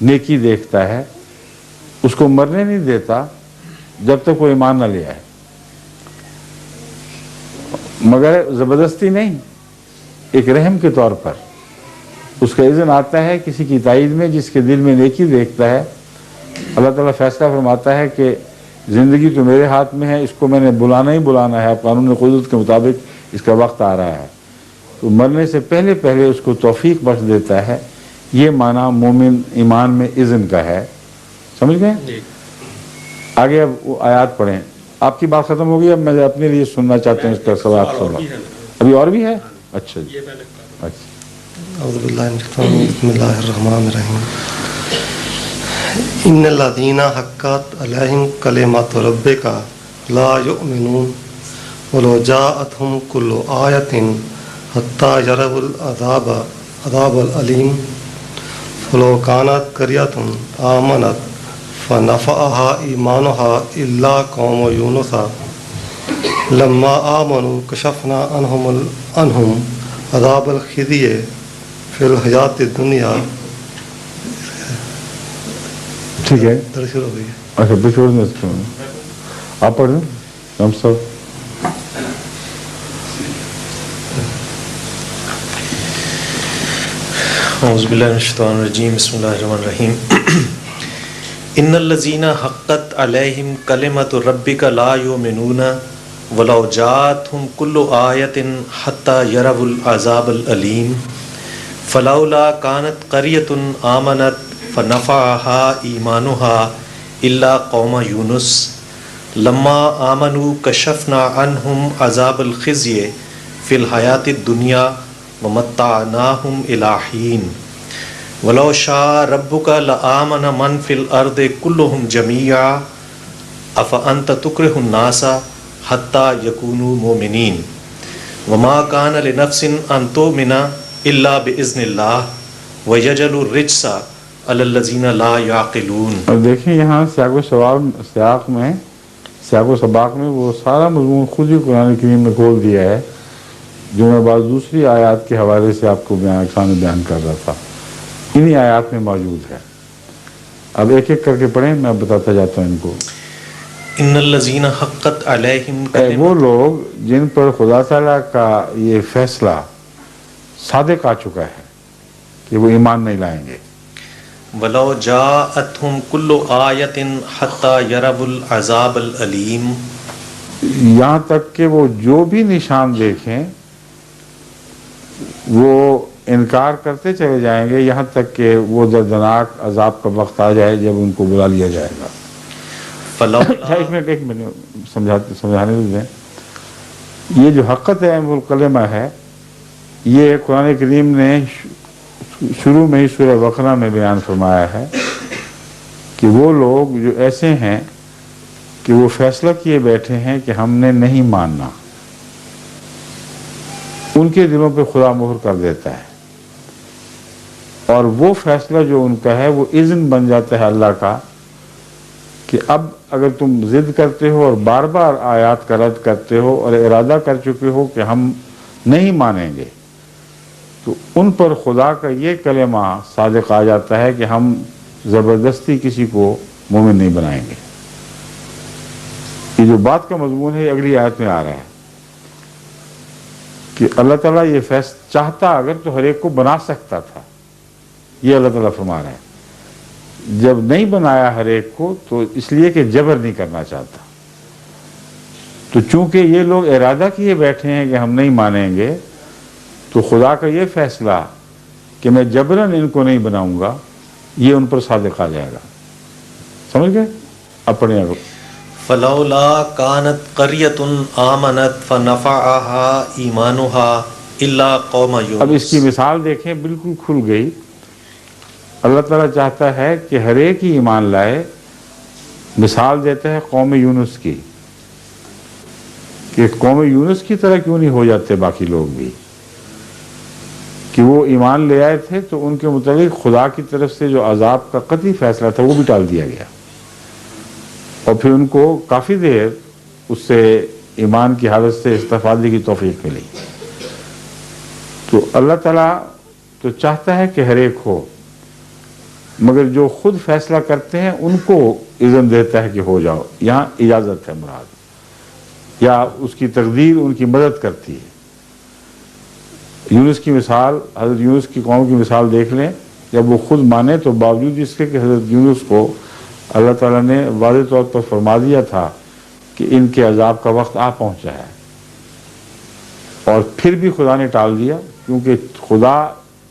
نیکی دیکھتا ہے اس کو مرنے نہیں دیتا جب تک وہ ایمان نہ لے آئے، مگر زبردستی نہیں، ایک رحم کے طور پر اس کا اذن آتا ہے کسی کی تائید میں جس کے دل میں نیکی دیکھتا ہے۔ اللہ تعالیٰ فیصلہ فرماتا ہے کہ زندگی تو میرے ہاتھ میں ہے، اس کو میں نے بلانا ہی بلانا ہے، اب قانون قدرت کے مطابق اس کا وقت آ رہا ہے، تو مرنے سے پہلے پہلے اس کو توفیق بخش دیتا ہے۔ یہ معنی مومن ایمان میں اذن کا ہے، سمجھ گئے؟ آگے اب وہ آیات پڑھیں۔ آپ کی بات ختم ہو گئی، اب میں اپنے لیے سننا چاہتا ہوں اس کا سوال۔ ابھی اور بھی ہے؟ اچھا جی، اچھا۔ اعوذ باللہ من الشیطان الرجیم، بسم اللہ الرحمن الرحیم۔ ان الذین حقت علیہم کلمۃ ربک لا یؤمنون ولو جاءتهم کل آیۃ حتی یروا العذاب العلیم ولو کانت قریۃ آمنت فنفعها ایمانها الا قوم یونس لما آمنوا کشفنا عنہم عذاب الخزی فی الحیات الدنیا۔ ٹھیک ہے، درشر ہو گئی ہے۔ اچھا بشور نے آپ پڑھ لیں ہم سب۔ اعوذ باللہ من الشیطان الرجیم، بسم اللہ الرحمن الرحیم۔ ان الذین حقت علیہم کلمۃ ربک لا یؤمنون ولو جاءتهم کل آیۃ حتی یروا العذاب العلیم فلولا کانت قریۃ آمنت فنفعها ایمانها الا قوم یونس لما آمنوا کشفنا عنہم عذاب الخزی فی الحیات الدنیا ومتعناہم الی حین ولو شاء ربک لآمن من فی الارض کلہم جمیعا افانت تکرہ الناس حتی یکونوا مؤمنین وما کان لنفس ان تؤمن الا باذن اللہ ویجعل الرجس علی الذین لا یعقلون۔ اور دیکھیں یہاں سیاق و سباق میں وہ سارا مضمون خود ہی قرآن کریم میں کھول دیا ہے جو میں بعض دوسری آیات کے حوالے سے آپ کو بیان کر رہا تھا، انہی آیات میں موجود ہے۔ اب ایک ایک کر کے پڑھیں، میں بتاتا جاتا ہوں ان کو۔ ان الذین حقت علیہم وہ لوگ جن پر خدا تعالیٰ کا یہ فیصلہ صادق آ چکا ہے کہ وہ ایمان نہیں لائیں گے، وَلَوْ جَاءَتْهُمْ كُلُّ آیَةٍ حَتَّى يَرَوُا الْعَذَابَ الْأَلِيمَ، یہاں تک کہ وہ جو بھی نشان دیکھیں وہ انکار کرتے چلے جائیں گے یہاں تک کہ وہ دردناک عذاب کا وقت آ جائے جب ان کو بلا لیا جائے گا۔ ایک منٹ سمجھانے دیں، یہ جو حقت الکلمہ ہے یہ قرآن کریم نے شروع میں ہی سورہ بقرہ میں بیان فرمایا ہے کہ وہ لوگ جو ایسے ہیں کہ وہ فیصلہ کیے بیٹھے ہیں کہ ہم نے نہیں ماننا، ان کے دلوں پہ خدا مہر کر دیتا ہے، اور وہ فیصلہ جو ان کا ہے وہ اذن بن جاتا ہے اللہ کا کہ اب اگر تم ضد کرتے ہو اور بار بار آیات کا رد کرتے ہو اور ارادہ کر چکے ہو کہ ہم نہیں مانیں گے، تو ان پر خدا کا یہ کلمہ صادق آ جاتا ہے کہ ہم زبردستی کسی کو مومن نہیں بنائیں گے۔ یہ جو بات کا مضمون ہے اگلی آیت میں آ رہا ہے کہ اللہ تعالیٰ یہ فیصلہ چاہتا اگر تو ہر ایک کو بنا سکتا تھا، یہ اللہ تعالیٰ فرما رہے ہیں۔ جب نہیں بنایا ہر ایک کو تو اس لیے کہ جبر نہیں کرنا چاہتا، تو چونکہ یہ لوگ ارادہ کیے بیٹھے ہیں کہ ہم نہیں مانیں گے، تو خدا کا یہ فیصلہ کہ میں جبراً ان کو نہیں بناؤں گا یہ ان پر صادق آ جائے گا۔ سمجھ گئے؟ اب پڑھیں آگے۔ فلولا کانت قریۃ آمنت فنفعها ایمانها الا قوم یونس۔ اب اس کی مثال دیکھیں، بالکل کھل گئی۔ اللہ تعالیٰ چاہتا ہے کہ ہر ایک ہی ایمان لائے، مثال دیتا ہے قوم یونس کی کہ قوم یونس کی طرح کیوں نہیں ہو جاتے باقی لوگ بھی، کہ وہ ایمان لے آئے تھے تو ان کے متعلق خدا کی طرف سے جو عذاب کا قطعی فیصلہ تھا وہ بھی ٹال دیا گیا، اور پھر ان کو کافی دیر اس سے ایمان کی حالت سے استفادے کی توفیق ملی۔ تو اللہ تعالیٰ تو چاہتا ہے کہ ہر ایک ہو، مگر جو خود فیصلہ کرتے ہیں ان کو اذن دیتا ہے کہ ہو جاؤ، یہاں اجازت ہے مراد، یا اس کی تقدیر ان کی مدد کرتی ہے۔ یونس کی مثال، حضرت یونس کی قوم کی مثال دیکھ لیں، جب وہ خود مانے تو باوجود اس کے کہ حضرت یونس کو اللہ تعالیٰ نے واضح طور پر فرما دیا تھا کہ ان کے عذاب کا وقت آ پہنچا ہے، اور پھر بھی خدا نے ٹال دیا، کیونکہ خدا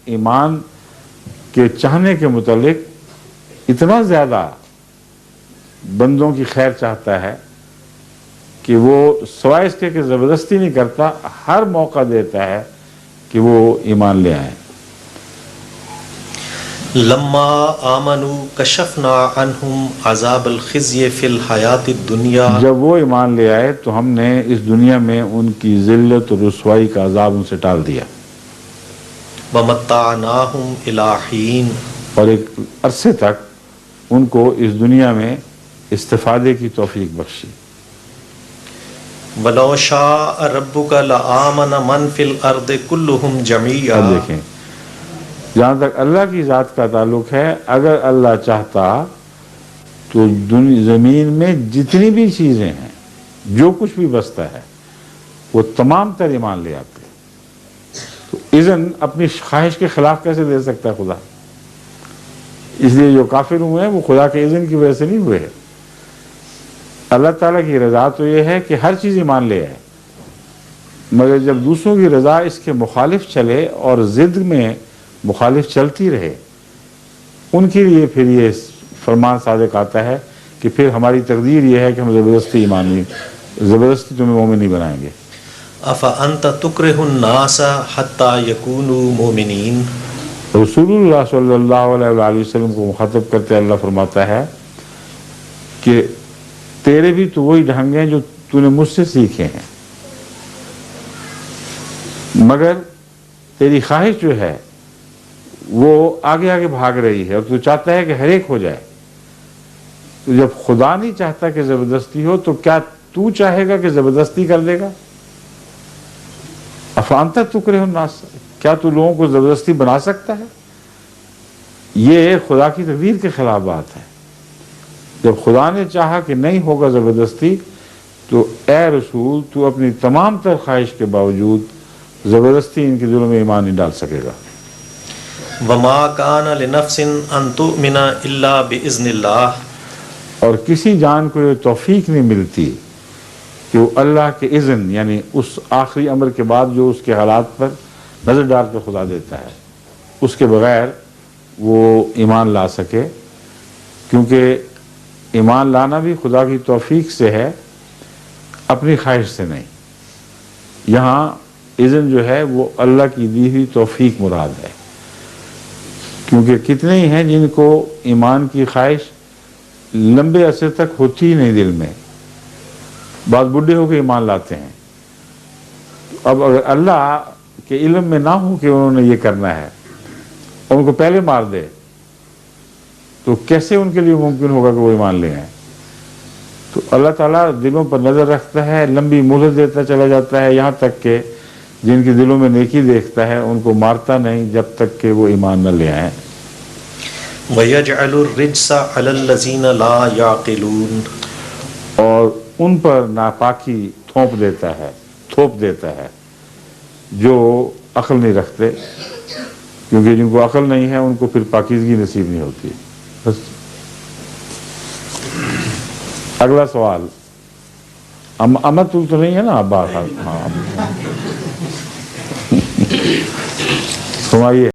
ایمان کے چاہنے کے متعلق اتنا زیادہ بندوں کی خیر چاہتا ہے کہ وہ سوائے اس کے کہ زبردستی نہیں کرتا، ہر موقع دیتا ہے کہ وہ ایمان لے آئیں۔ لما آمنوا کشفنا عنہم عذاب الخزي فی الحیات الدنیا، جب وہ ایمان لے آئے تو ہم نے اس دنیا میں ان کی ذلت اور رسوائی کا عذاب ان سے ٹال دیا، ومتعناہم الی حین، اور ایک عرصے تک ان کو اس دنیا میں استفادے کی توفیق بخشی۔ ولو شاء ربک لآمن من فی الارض کلہم جمیعا، اب دیکھیں جہاں تک اللہ کی ذات کا تعلق ہے، اگر اللہ چاہتا تو زمین میں جتنی بھی چیزیں ہیں، جو کچھ بھی بستا ہے، وہ تمام تر ایمان لے آتے۔ تو اذن اپنی خواہش کے خلاف کیسے دے سکتا ہے خدا؟ اس لیے جو کافر ہوئے ہیں وہ خدا کے اذن کی وجہ سے نہیں ہوئے ہیں۔ اللہ تعالیٰ کی رضا تو یہ ہے کہ ہر چیز ایمان لے آئے، مگر جب دوسروں کی رضا اس کے مخالف چلے اور ضد میں مخالف چلتی رہے، ان کے لیے پھر یہ فرمان صادق آتا ہے کہ پھر ہماری تقدیر یہ ہے کہ ہم زبردستی تمہیں مومن نہیں بنائیں گے۔ افانت تکرہ الناس حتی یکونوا مومنین، رسول اللہ صلی اللہ علیہ وآلہ وسلم کو مخاطب کرتے اللہ فرماتا ہے کہ تیرے بھی تو وہی ڈھنگ ہیں جو تو نے مجھ سے سیکھے ہیں، مگر تیری خواہش جو ہے وہ آگے آگے بھاگ رہی ہے، اور تو چاہتا ہے کہ ہر ایک ہو جائے۔ تو جب خدا نہیں چاہتا کہ زبردستی ہو تو کیا تو چاہے گا کہ زبردستی کر دے گا؟ افانت تکرہ الناس، کیا تو لوگوں کو زبردستی بنا سکتا ہے؟ یہ خدا کی تقدیر کے خلاف بات ہے۔ جب خدا نے چاہا کہ نہیں ہوگا زبردستی تو اے رسول تو اپنی تمام تر خواہش کے باوجود زبردستی ان کے دلوں میں ایمان نہیں ڈال سکے گا۔ وما کان لنفس ان تؤمن الا باذن اللہ، اور کسی جان کو یہ توفیق نہیں ملتی کہ وہ اللہ کے اذن، یعنی اس آخری امر کے بعد جو اس کے حالات پر نظر ڈال کر خدا دیتا ہے، اس کے بغیر وہ ایمان لا سکے، کیونکہ ایمان لانا بھی خدا کی توفیق سے ہے، اپنی خواہش سے نہیں۔ یہاں اذن جو ہے وہ اللہ کی دی ہوئی توفیق مراد ہے، کیونکہ کتنے ہی ہیں جن کو ایمان کی خواہش لمبے عرصے تک ہوتی ہی نہیں دل میں، بعض بڈھے ہو کے ایمان لاتے ہیں۔ اب اگر اللہ کے علم میں نہ ہو کہ انہوں نے یہ کرنا ہے اور ان کو پہلے مار دے تو کیسے ان کے لیے ممکن ہوگا کہ وہ ایمان لے آئیں؟ تو اللہ تعالیٰ دلوں پر نظر رکھتا ہے، لمبی مہلت دیتا چلا جاتا ہے، یہاں تک کہ جن کے دلوں میں نیکی دیکھتا ہے ان کو مارتا نہیں جب تک کہ وہ ایمان نہ لے آئیں۔ وَيَجْعَلُ الرِّجْسَ عَلَى الَّذِينَ لَا يَعْقِلُونَ، اور ان پر ناپاکی تھوپ دیتا ہے جو عقل نہیں رکھتے، کیونکہ جن کو عقل نہیں ہے ان کو پھر پاکیزگی نصیب نہیں ہوتی۔ بس اگلا سوال، امت تو نہیں ہے نا ابا؟ ہاں فرمائیے۔